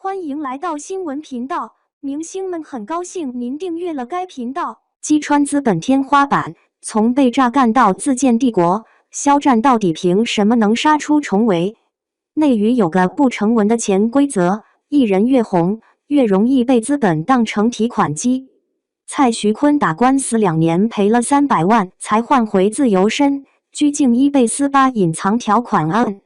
欢迎来到新闻频道，明星们很高兴您订阅了该频道。击穿资本天花板，从被榨干到自建帝国，肖战到底凭什么能杀出重围？内娱有个不成文的潜规则，艺人越红，越容易被资本当成提款机。蔡徐坤打官司2年赔了300万才换回自由身，拘禁伊贝斯巴隐藏条款案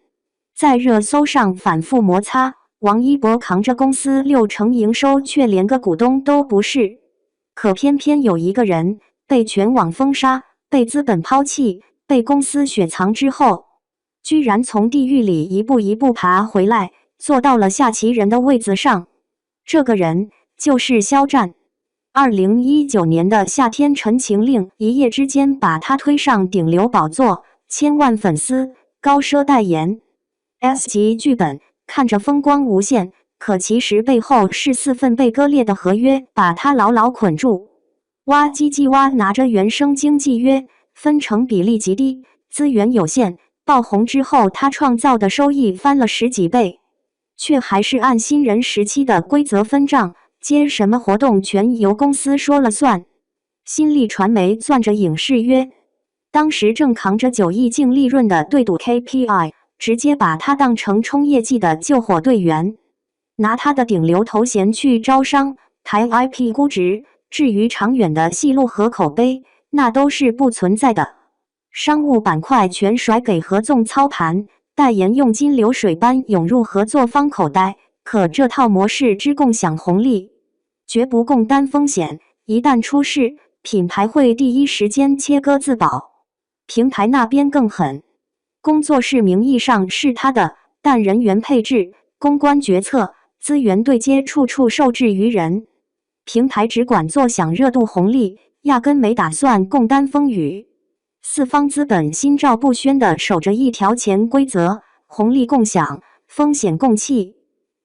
在热搜上反复摩擦。王一博扛着公司60%营收，却连个股东都不是。可偏偏有一个人被全网封杀，被资本抛弃，被公司雪藏之后，居然从地狱里一步一步爬回来，坐到了下棋人的位子上。这个人就是肖战。2019年的夏天陈情令一夜之间把他推上顶流宝座，千万粉丝，高奢代言 S 级剧本，看着风光无限，可其实背后是4份被割裂的合约把他牢牢捆住。挖机机挖拿着原生经纪约，分成比例极低，资源有限，爆红之后他创造的收益翻了10几倍，却还是按新人时期的规则分账，接什么活动全由公司说了算。新力传媒攥着影视约，当时正扛着9亿净利润的对赌 KPI，直接把他当成冲业绩的救火队员，拿他的顶流头衔去招商，抬 IP 估值，至于长远的戏路和口碑，那都是不存在的。商务板块全甩给合纵操盘，代言佣金流水般涌入合作方口袋，可这套模式只共享红利，绝不共担风险，一旦出事，品牌会第一时间切割自保。平台那边更狠，工作室名义上是他的，但人员配置、公关决策、资源对接处处受制于人。平台只管坐享热度红利，压根没打算共担风雨。四方资本心照不宣地守着一条潜规则：红利共享，风险共弃。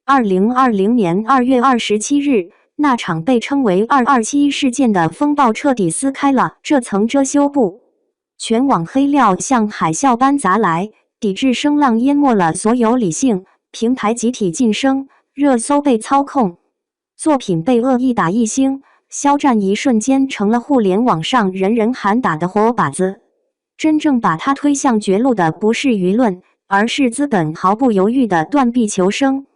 2020年2月27日，那场被称为227事件的风暴彻底撕开了这层遮羞布。全网黑料像海啸般砸来，抵制声浪淹没了所有理性，平台集体晋升，热搜被操控，作品被恶意打1星，肖战一瞬间成了互联网上人人喊打的活靶子。真正把他推向绝路的不是舆论，而是资本毫不犹豫的断臂求生。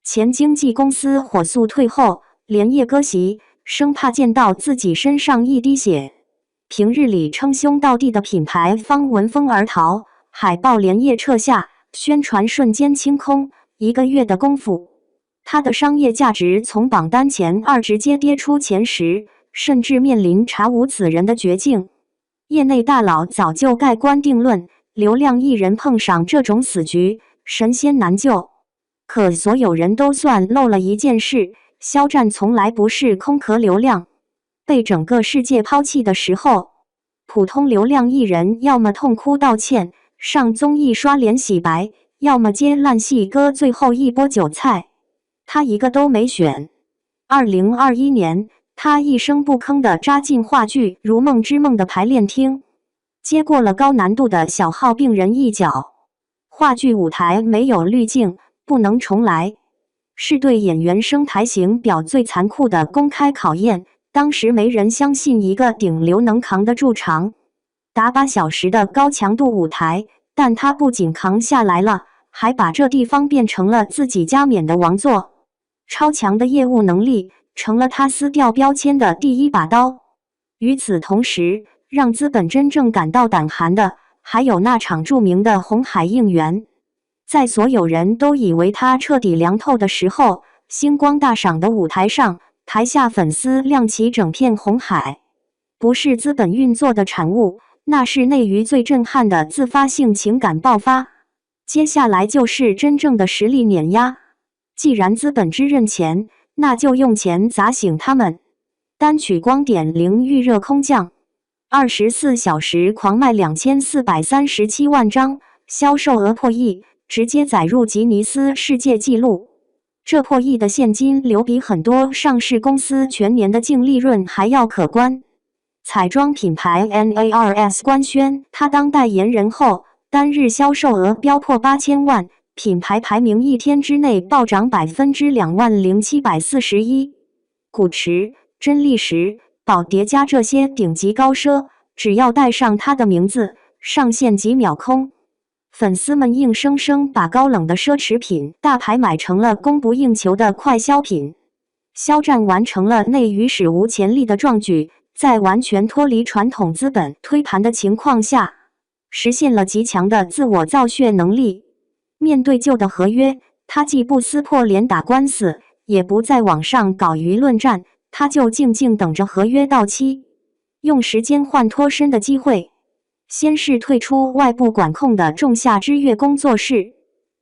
前经纪公司火速退后，连夜割席，生怕溅到自己身上一滴血。平日里称兄道弟的品牌方闻风而逃，海报连夜撤下，宣传瞬间清空。1个月的功夫，他的商业价值从榜单前2直接跌出前10，甚至面临查无此人的绝境。业内大佬早就盖棺定论，流量艺人碰上这种死局，神仙难救。可所有人都算漏了一件事，肖战从来不是空壳流量。被整个世界抛弃的时候，普通流量艺人要么痛哭道歉，上综艺刷脸洗白，要么接烂戏割最后一波韭菜。他一个都没选。2021年，他一声不吭地扎进话剧《如梦之梦》的排练厅，接过了高难度的小号病人一脚。话剧舞台没有滤镜，不能重来，是对演员生台形表最残酷的公开考验。当时没人相信一个顶流能扛得住长达8小时的高强度舞台，但他不仅扛下来了，还把这地方变成了自己加冕的王座。超强的业务能力成了他撕掉标签的第一把刀。与此同时，让资本真正感到胆寒的，还有那场著名的红海应援。在所有人都以为他彻底凉透的时候，星光大赏的舞台上，台下粉丝亮起整片红海，不是资本运作的产物，那是内娱最震撼的自发性情感爆发。接下来就是真正的实力碾压。既然资本只认钱，那就用钱砸醒他们。单曲光点零预热空降，24小时狂卖2437万张，销售额破亿，直接载入吉尼斯世界纪录。这破亿的现金流比很多上市公司全年的净利润还要可观。彩妆品牌 NARS 官宣他当代言人后，单日销售额飙破8000万，品牌排名1天之内暴涨20741%。古驰、真力时、宝蝶家这些顶级高奢，只要带上它的名字，上线几秒空。粉丝们硬生生把高冷的奢侈品大牌买成了供不应求的快消品。肖战完成了内娱史无前例的壮举，在完全脱离传统资本推盘的情况下，实现了极强的自我造血能力。面对旧的合约，他既不撕破脸打官司，也不在网上搞舆论战，他就静静等着合约到期，用时间换脱身的机会。先是退出外部管控的仲夏之月工作室，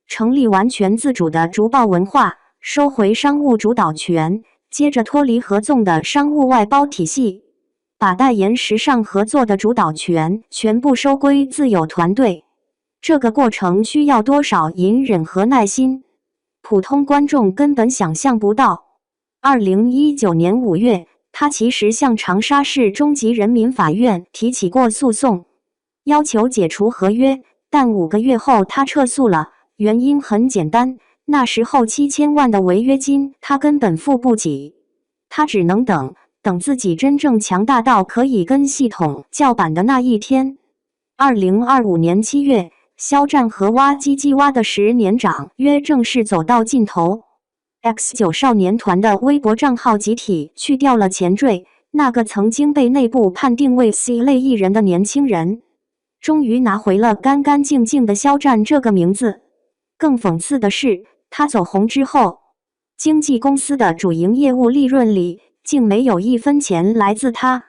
成立完全自主的竹报文化，收回商务主导权，接着脱离合纵的商务外包体系，把代言时尚合作的主导权全部收归自有团队。这个过程需要多少隐忍和耐心，普通观众根本想象不到。2019年5月，他其实向长沙市中级人民法院提起过诉讼，要求解除合约，但5个月后他撤诉了，原因很简单，那时候7000万的违约金他根本付不起，他只能等自己真正强大到可以跟系统叫板的那一天。2025年7月，肖战和挖机机挖的10年长约正式走到尽头。X9 少年团的微博账号集体去掉了前缀，那个曾经被内部判定为 C 类艺人的年轻人，终于拿回了干干净净的肖战这个名字。更讽刺的是，他走红之后，经纪公司的主营业务利润里竟没有1分钱来自他。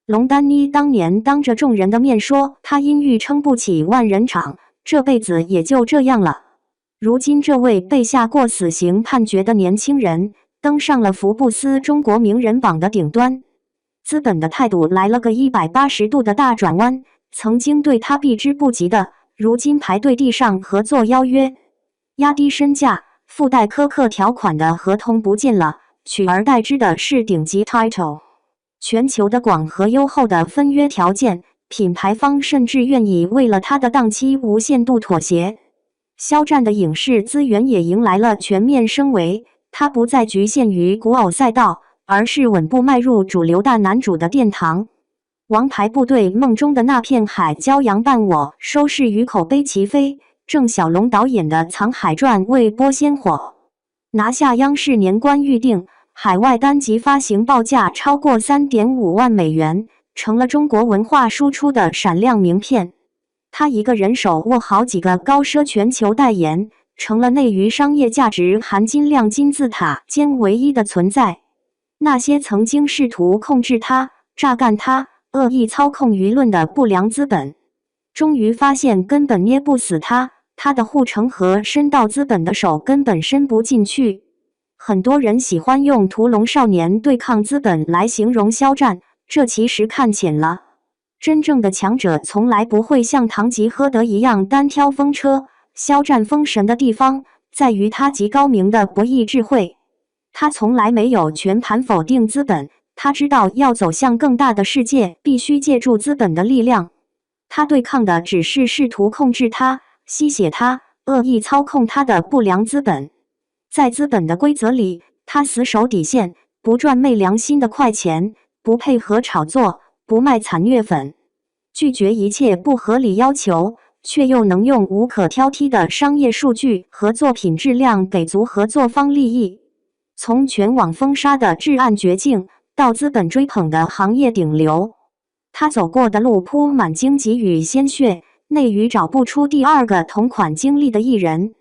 龙丹妮当年当着众人的面说，他音域撑不起万人场，这辈子也就这样了。如今这位被下过死刑判决的年轻人，登上了福布斯中国名人榜的顶端。资本的态度来了个180度的大转弯，曾经对他避之不及的，如今排队递上合作邀约。压低身价、附带苛刻条款的合同不见了，取而代之的是顶级 title。全球的广和优厚的分约条件，品牌方甚至愿意为了他的档期无限度妥协。肖战的影视资源也迎来了全面升维，他不再局限于古偶赛道，而是稳步迈入主流大男主的殿堂。王牌部队梦中的那片海，骄阳伴我，收视与口碑齐飞。郑晓龙导演的《藏海传》未播先火，拿下央视年关预定，海外单集发行报价超过3.5万美元，成了中国文化输出的闪亮名片。他一个人手握好几个高奢全球代言，成了内娱商业价值含金量金字塔间唯一的存在。那些曾经试图控制他、榨干他、恶意操控舆论的不良资本，终于发现根本捏不死他，他的护城河伸到资本的手根本伸不进去。很多人喜欢用屠龙少年对抗资本来形容肖战，这其实看浅了。真正的强者从来不会像堂吉诃德一样单挑风车，肖战封神的地方在于他极高明的博弈智慧。他从来没有全盘否定资本，他知道要走向更大的世界，必须借助资本的力量。他对抗的只是试图控制他、吸血他、恶意操控他的不良资本。在资本的规则里，他死守底线，不赚昧良心的快钱，不配合炒作，不卖惨虐粉，拒绝一切不合理要求，却又能用无可挑剔的商业数据和作品质量给足合作方利益。从全网封杀的至暗绝境，到资本追捧的行业顶流，他走过的路铺满荆棘与鲜血，内娱找不出第二个同款经历的艺人。